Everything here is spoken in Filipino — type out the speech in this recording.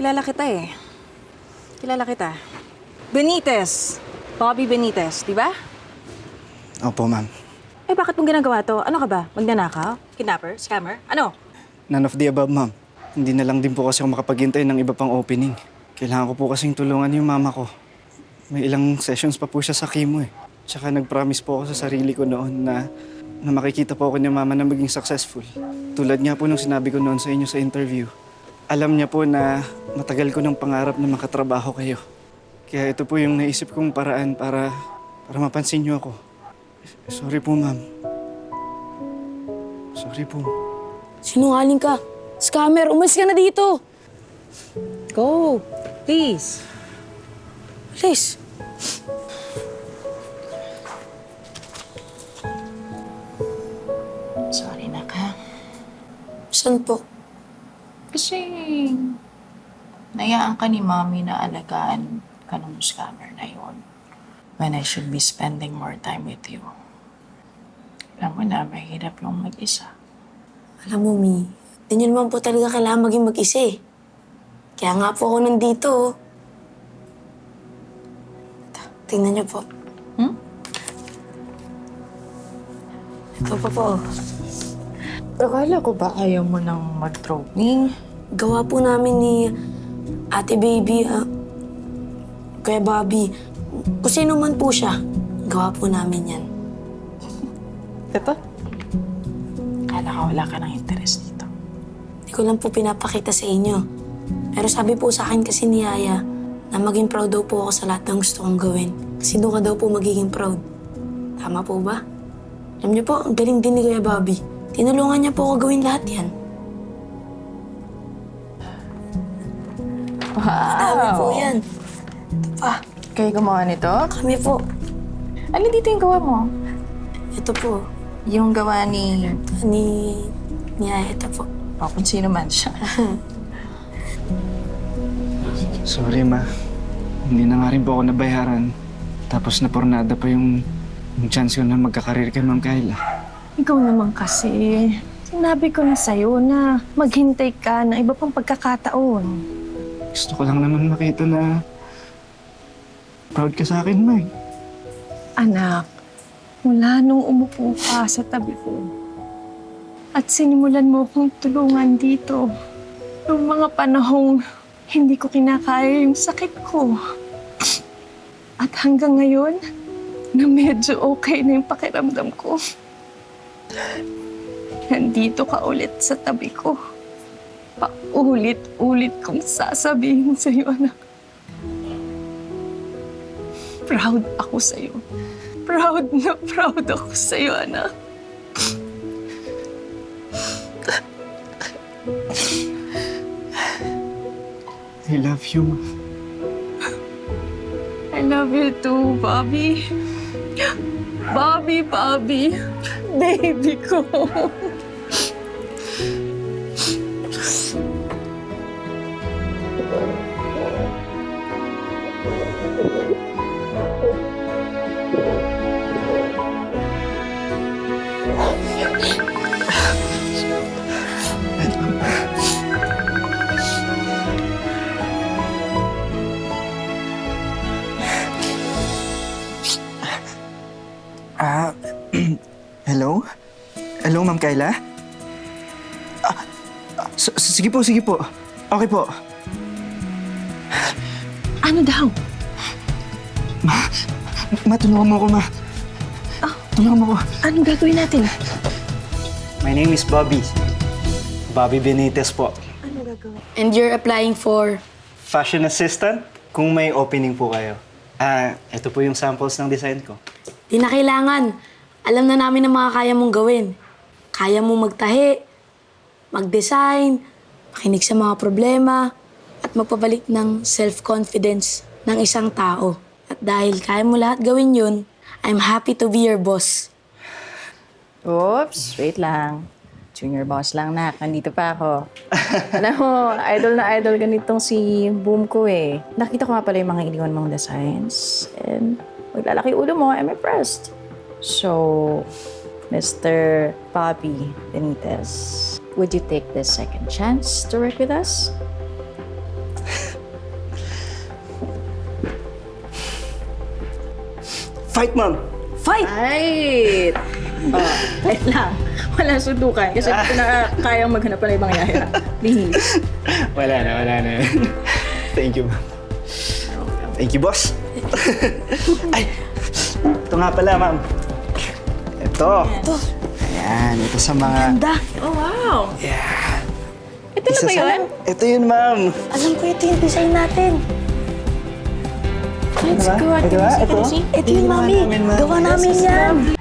Kilala kita eh. Kilala kita. Benitez. Bobby Benitez, di ba? Opo, ma'am. Eh, bakit mong ginagawa to? Ano ka ba? Magnanakaw? Kidnapper? Scammer? Ano? None of the above, ma'am. Hindi na lang din po kasi ako makapaghintay ng iba pang opening. Kailangan ko po kasing tulungan yung mama ko. May ilang sessions pa po siya sa chemo eh. Tsaka nag-promise po ako sa sarili ko noon na makikita po ako ni mama na maging successful. Tulad nga po nung sinabi ko noon sa inyo sa interview. Alam niya po na matagal ko ng pangarap na makatrabaho kayo. Kaya ito po yung naisip kong paraan para mapansin niyo ako. Sorry po, ma'am. Sorry po. Sinungaling ka. Scammer, umalis ka na dito. Go! Please! Please. Sorry na ka. Saan po? Kasi nayaan ka ni Mommy na alagaan ka ng scammer na yun. When I should be spending more time with you. Alam mo na, mahirap yung mag-isa. Alam mo, Mi, di nyo naman po talaga kailangan maging mag-isa eh. Kaya nga po ako nandito. Oh. Tingnan niyo po. Ito pa po. Akala ko ba ayaw mo nang mag-drawing? Gawa po namin ni Ate Baby, Kuya Bobby. Kung sino man po siya, gawa po namin yan. Ito? Akala ko wala ka ng interest dito. Hindi ko lang po pinapakita sa inyo. Pero sabi po sa akin kasi ni Yaya na maging proud daw po ako sa lahat ng gusto kong gawin. Kasi doon ka daw po magiging proud. Tama po ba? Alam niyo po, ang galing din ni Kuya Bobby. Tinulungan niya po ako gawin lahat yan. Dami po yan. Ito pa. Kayo gumawa nito? Kami po. Ano dito yung gawa mo? Ito po. Yung gawa ni... Ni Yaya, ito po. O, kung sino man siya. Sorry, ma. Hindi na nga rin po ako nabayaran. Tapos napornada pa yung chance ko na magkakarir kay Ma'am Kayla. Ikaw naman kasi. Sinabi ko na sa'yo na maghintay ka ng iba pang pagkakataon. Gusto ko lang naman makita na proud ka sa akin, May. Anak, mula nung umupo ka sa tabi ko at sinimulan mo akong tulungan dito, yung mga panahong hindi ko kinakaya yung sakit ko. At hanggang ngayon, na medyo okay na yung pakiramdam ko. Nandito ka ulit sa tabi ko. Paulit-ulit kong sasabihin sa'yo, anak. Proud ako sa'yo. Proud na proud ako sa'yo, anak. I love you, ma. I love you too, Bobby. Bobby. Baby ko. Hello? Hello, Ma'am Kayla? Sige po. Okay po. Ano daw? Ma, tulungan mo ako, ma. Tulungan mo ako. Anong gagawin natin? My name is Bobby. Bobby Benitez po. And you're applying for... Fashion assistant, kung may opening po kayo. Ito po yung samples ng design ko. Di na kailangan. Alam na namin ang mga kaya mong gawin. Kaya mong magtahi, mag-design, makinig sa mga problema, at magpabalik ng self-confidence ng isang tao. At dahil kaya mo lahat gawin yun, I'm happy to be your boss. Oops, wait lang. Junior boss lang, nak. Nandito pa ako. Alam mo, idol na idol ganitong si Boom ko eh. Nakita ko nga pala yung mga iniwan mong designs. And maglalaki ulo mo, I'm impressed. So, Mr. Bobby Benitez, would you take this second chance to work with us? Fight, ma'am! Fight! Right! Oh, wait lang. Walang sundukan kasi hindi ko na kayang maghanap pa ng ibang yaya. Please. Wala na. Thank you, ma'am. Thank you, boss. Ay, ito nga pala, ma'am. Ito. Ayan, ito sa mga... Ganda. Oh, wow! Yeah. Ito na ba yun? Ito yun, ma'am. Alam ko ito yung design natin. Let's go. Ito ba? Ito? Ito yung mami. namin, ma'am. Gawa namin yan.